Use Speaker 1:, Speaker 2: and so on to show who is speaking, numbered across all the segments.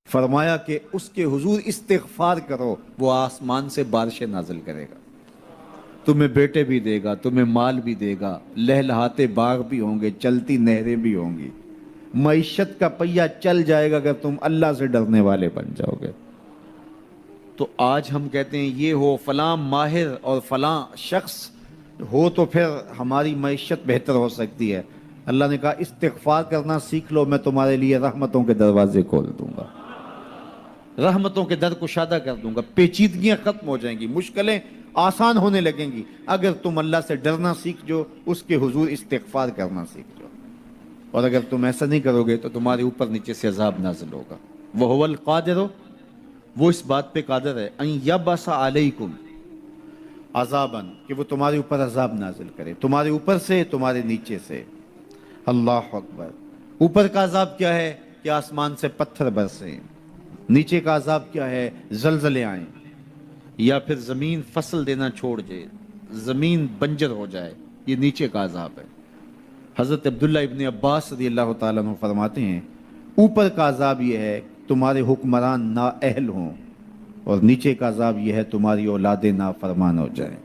Speaker 1: فرمایا کہ اس کے حضور استغفار کرو، وہ آسمان سے بارشیں نازل کرے گا، تمہیں بیٹے بھی دے گا، تمہیں مال بھی دے گا، لہلہاتے باغ بھی ہوں گے، چلتی نہریں بھی ہوں گی، معیشت کا پہیہ چل جائے گا اگر تم اللہ سے ڈرنے والے بن جاؤ گے۔ تو آج ہم کہتے ہیں یہ ہو فلاں ماہر اور فلاں شخص ہو تو پھر ہماری معیشت بہتر ہو سکتی ہے۔ اللہ نے کہا استغفار کرنا سیکھ لو، میں تمہارے لیے رحمتوں کے دروازے کھول دوں گا، رحمتوں کے در کشادہ کر دوں گا، پیچیدگیاں ختم ہو جائیں گی، مشکلیں آسان ہونے لگیں گی اگر تم اللہ سے ڈرنا سیکھ جو، اس کے حضور استغفار کرنا سیکھ جو۔ اور اگر تم ایسا نہیں کرو گے تو تمہارے اوپر نیچے سے عذاب نازل ہوگا۔ وَهُوَ الْقَادِرُ، وہ اس بات پہ قادر ہے، ان یبعث علیکم عذاباً، کہ وہ تمہارے اوپر عذاب نازل کرے، تمہارے اوپر سے، تمہارے نیچے سے۔ اللہ اکبر۔ اوپر کا عذاب کیا ہے کہ آسمان سے پتھر برسیں، نیچے کا عذاب کیا ہے زلزلے آئیں، یا پھر زمین فصل دینا چھوڑ جائے، زمین بنجر ہو جائے، یہ نیچے کا عذاب ہے۔ حضرت عبداللہ ابن عباس رضی اللہ تعالیٰ عنہ فرماتے ہیں اوپر کا عذاب یہ ہے تمہارے حکمران نااہل ہوں، اور نیچے کا عذاب یہ ہے تمہاری اولادیں نافرمان ہو جائیں۔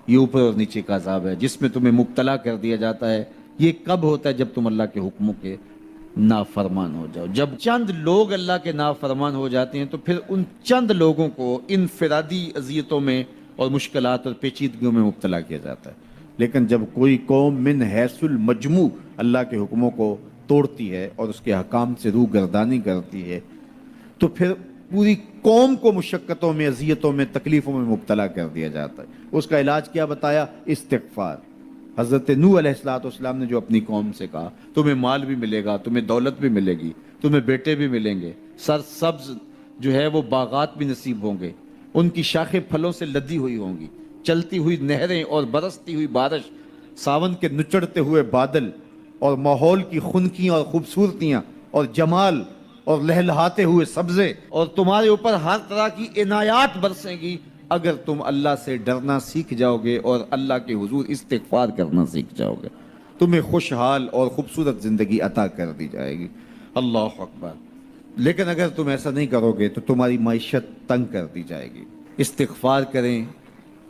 Speaker 1: یہ اوپر اور نیچے کا عذاب ہے جس میں تمہیں مبتلا کر دیا جاتا ہے۔ یہ کب ہوتا ہے؟ جب تم اللہ کے حکموں کے نافرمان ہو جاؤ۔ جب چند لوگ اللہ کے نافرمان ہو جاتے ہیں تو پھر ان چند لوگوں کو انفرادی اذیتوں میں اور مشکلات اور پیچیدگیوں میں مبتلا کیا جاتا ہے۔ لیکن جب کوئی قوم من حیث المجموع اللہ کے حکموں کو توڑتی ہے اور اس کے حکام سے روح گردانی کرتی ہے تو پھر پوری قوم کو مشقتوں میں، اذیتوں میں، تکلیفوں میں مبتلا کر دیا جاتا ہے۔ اس کا علاج کیا بتایا؟ استغفار۔ حضرت نوح علیہ السلام نے جو اپنی قوم سے کہا تمہیں مال بھی ملے گا، تمہیں دولت بھی ملے گی، تمہیں بیٹے بھی ملیں گے، سرسبز جو ہے وہ باغات بھی نصیب ہوں گے، ان کی شاخیں پھلوں سے لدی ہوئی ہوں گی، چلتی ہوئی نہریں اور برستی ہوئی بارش، ساون کے نچڑتے ہوئے بادل، اور ماحول کی خنکیاں اور خوبصورتیاں اور جمال اور لہلہاتے ہوئے سبزے، اور تمہارے اوپر ہر طرح کی عنایات برسیں گی اگر تم اللہ سے ڈرنا سیکھ جاؤ گے اور اللہ کے حضور استغفار کرنا سیکھ جاؤ گے، تمہیں خوشحال اور خوبصورت زندگی عطا کر دی جائے گی۔ اللہ اکبر۔ لیکن اگر تم ایسا نہیں کرو گے تو تمہاری معیشت تنگ کر دی جائے گی۔ استغفار کریں،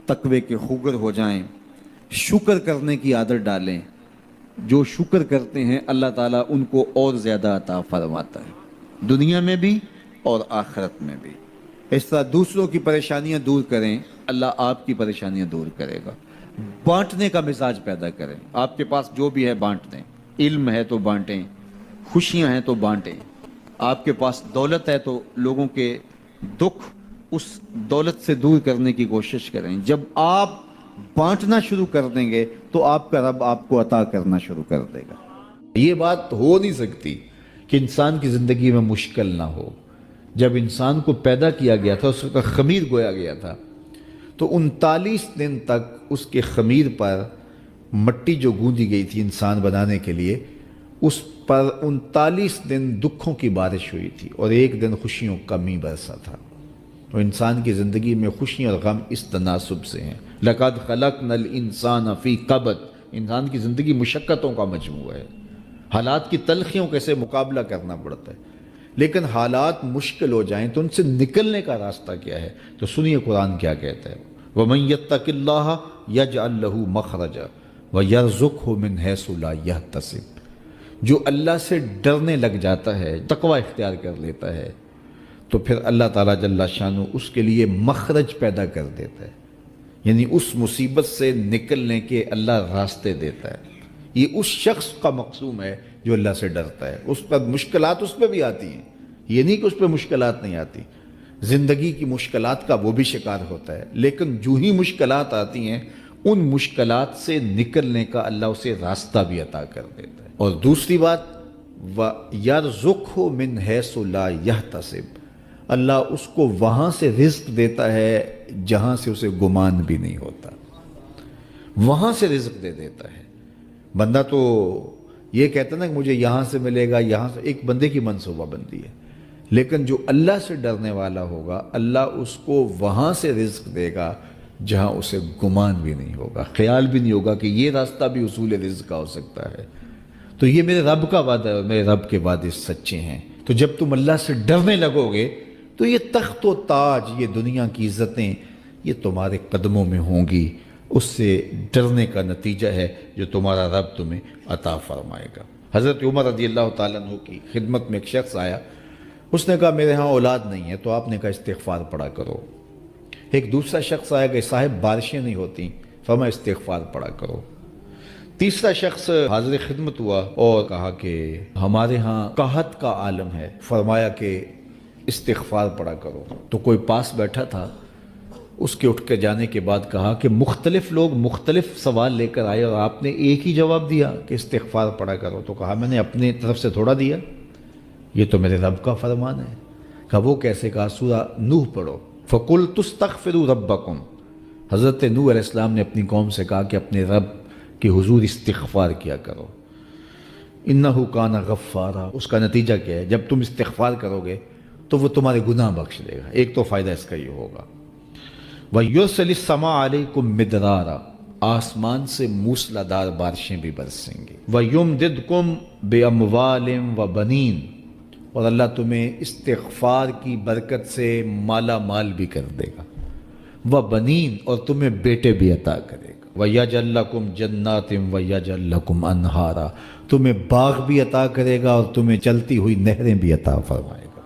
Speaker 1: تقوی کے خوگر ہو جائیں، شکر کرنے کی عادت ڈالیں۔ جو شکر کرتے ہیں اللہ تعالیٰ ان کو اور زیادہ عطا فرماتا ہے، دنیا میں بھی اور آخرت میں بھی۔ اس طرح دوسروں کی پریشانیاں دور کریں، اللہ آپ کی پریشانیاں دور کرے گا۔ بانٹنے کا مزاج پیدا کریں، آپ کے پاس جو بھی ہے بانٹ دیں، علم ہے تو بانٹیں، خوشیاں ہیں تو بانٹیں، آپ کے پاس دولت ہے تو لوگوں کے دکھ اس دولت سے دور کرنے کی کوشش کریں۔ جب آپ بانٹنا شروع کر دیں گے تو آپ کا رب آپ کو عطا کرنا شروع کر دے گا۔ یہ بات ہو نہیں سکتی کہ انسان کی زندگی میں مشکل نہ ہو۔ جب انسان کو پیدا کیا گیا تھا، اس کا خمیر گویا گیا تھا، تو 39 دن تک اس کے خمیر پر مٹی جو گوندی گئی تھی انسان بنانے کے لیے، اس پر 39 دن دکھوں کی بارش ہوئی تھی اور ایک دن خوشیوں کا می برسا تھا۔ تو انسان کی زندگی میں خوشی اور غم اس تناسب سے ہیں۔ لَقَدْ خَلَقْنَا الْإِنسَانَ فِي قَبْضٍ، انسان کی زندگی مشقتوں کا مجموعہ ہے، حالات کی تلخیوں کے سے مقابلہ کرنا پڑتا ہے۔ لیکن حالات مشکل ہو جائیں تو ان سے نکلنے کا راستہ کیا ہے؟ تو سنیے قرآن کیا کہتا ہے، وَمَن يَتَّقِ اللَّهَ يَجْعَلْ لَهُ مَخْرَجًا وَيَرْزُقْهُ مِنْ حَيْثُ لَا يَحْتَسِبُ، جو اللہ سے ڈرنے لگ جاتا ہے، تقوی اختیار کر لیتا ہے، تو پھر اللہ تعالیٰ جل شانہ اس کے لیے مخرج پیدا کر دیتا ہے، یعنی اس مصیبت سے نکلنے کے اللہ راستے دیتا ہے۔ یہ اس شخص کا مقصوم ہے جو اللہ سے ڈرتا ہے۔ اس پر مشکلات اس پہ بھی آتی ہیں، یہ نہیں کہ اس پہ مشکلات نہیں آتی، زندگی کی مشکلات کا وہ بھی شکار ہوتا ہے، لیکن جو ہی مشکلات آتی ہیں ان مشکلات سے نکلنے کا اللہ اسے راستہ بھی عطا کر دیتا ہے۔ اور دوسری بات، وَيَرْزُقْهُ مِنْ حَيْثُ لَا يَحْتَسِبُ، اللہ اس کو وہاں سے رزق دیتا ہے جہاں سے اسے گمان بھی نہیں ہوتا، وہاں سے رزق دے دیتا ہے۔ بندہ تو یہ کہتا نا کہ مجھے یہاں سے ملے گا، یہاں سے، ایک بندے کی منصوبہ بندی ہے، لیکن جو اللہ سے ڈرنے والا ہوگا اللہ اس کو وہاں سے رزق دے گا جہاں اسے گمان بھی نہیں ہوگا، خیال بھی نہیں ہوگا کہ یہ راستہ بھی حصول رزق کا ہو سکتا ہے۔ تو یہ میرے رب کا وعدہ ہے اور میرے رب کے وعدے سچے ہیں۔ تو جب تم اللہ سے ڈرنے لگو گے تو یہ تخت و تاج، یہ دنیا کی عزتیں، یہ تمہارے قدموں میں ہوں گی۔ اس سے ڈرنے کا نتیجہ ہے جو تمہارا رب تمہیں عطا فرمائے گا۔ حضرت عمر رضی اللہ تعالیٰ عنہ کی خدمت میں ایک شخص آیا، اس نے کہا میرے ہاں اولاد نہیں ہے، تو آپ نے کہا استغفار پڑھا کرو۔ ایک دوسرا شخص آیا کہ صاحب بارشیں نہیں ہوتی، فرمایا استغفار پڑھا کرو۔ تیسرا شخص حاضر خدمت ہوا اور کہا کہ ہمارے ہاں قحط کا عالم ہے، فرمایا کہ استغفار پڑھا کرو۔ تو کوئی پاس بیٹھا تھا، اس کے اٹھ کے جانے کے بعد کہا کہ مختلف لوگ مختلف سوال لے کر آئے اور آپ نے ایک ہی جواب دیا کہ استغفار پڑھا کرو۔ تو کہا میں نے اپنے طرف سے تھوڑا دیا، یہ تو میرے رب کا فرمان ہے۔ کہا وہ کیسے؟ کہا سورہ نوح پڑھو، فَقُلْتُ اسْتَغْفِرُوا رَبَّكُمْ۔ حضرت نوح علیہ السلام نے اپنی قوم سے کہا کہ اپنے رب کے حضور استغفار کیا کرو، اِنَّهُ كَانَ غَفَّارًا۔ اس کا نتیجہ کیا ہے؟ جب تم استغفار کرو گے تو وہ تمہارے گناہ بخش دے گا۔ ایک تو فائدہ اس کا یہ ہوگا، وَيُرْسِلِ السَّمَاءَ عَلَيْكُمْ مِدْرَارًا، آسمان سے موسلادھار بارشیں بھی برسیں گی، وَيُمْدِدْكُمْ بِأَمْوَالٍ وَبَنِينَ، اور اللہ تمہیں استغفار کی برکت سے مالا مال بھی کر دے گا، وَبَنِينَ، اور تمہیں بیٹے بھی عطا کرے گا، وَيَجْعَلْ لَكُمْ جَنَّاتٍ وَيَجْعَلْ لَكُمْ أَنْهَارًا، تمہیں باغ بھی عطا کرے گا اور تمہیں چلتی ہوئی نہریں بھی عطا فرمائے گا۔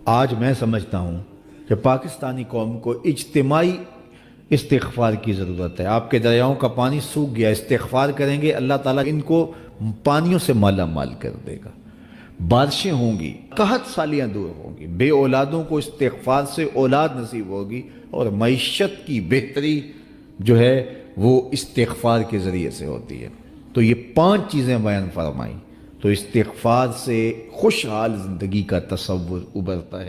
Speaker 1: آج میں سمجھتا ہوں کہ پاکستانی قوم کو اجتماعی استغفار کی ضرورت ہے۔ آپ کے دریاؤں کا پانی سوکھ گیا، استغفار کریں گے اللہ تعالیٰ ان کو پانیوں سے مالا مال کر دے گا، بارشیں ہوں گی، قحط سالیاں دور ہوں گی، بے اولادوں کو استغفار سے اولاد نصیب ہوگی، اور معیشت کی بہتری جو ہے وہ استغفار کے ذریعے سے ہوتی ہے۔ تو یہ 5 چیزیں بیان فرمائیں، تو استغفار سے خوشحال زندگی کا تصور ابھرتا ہے۔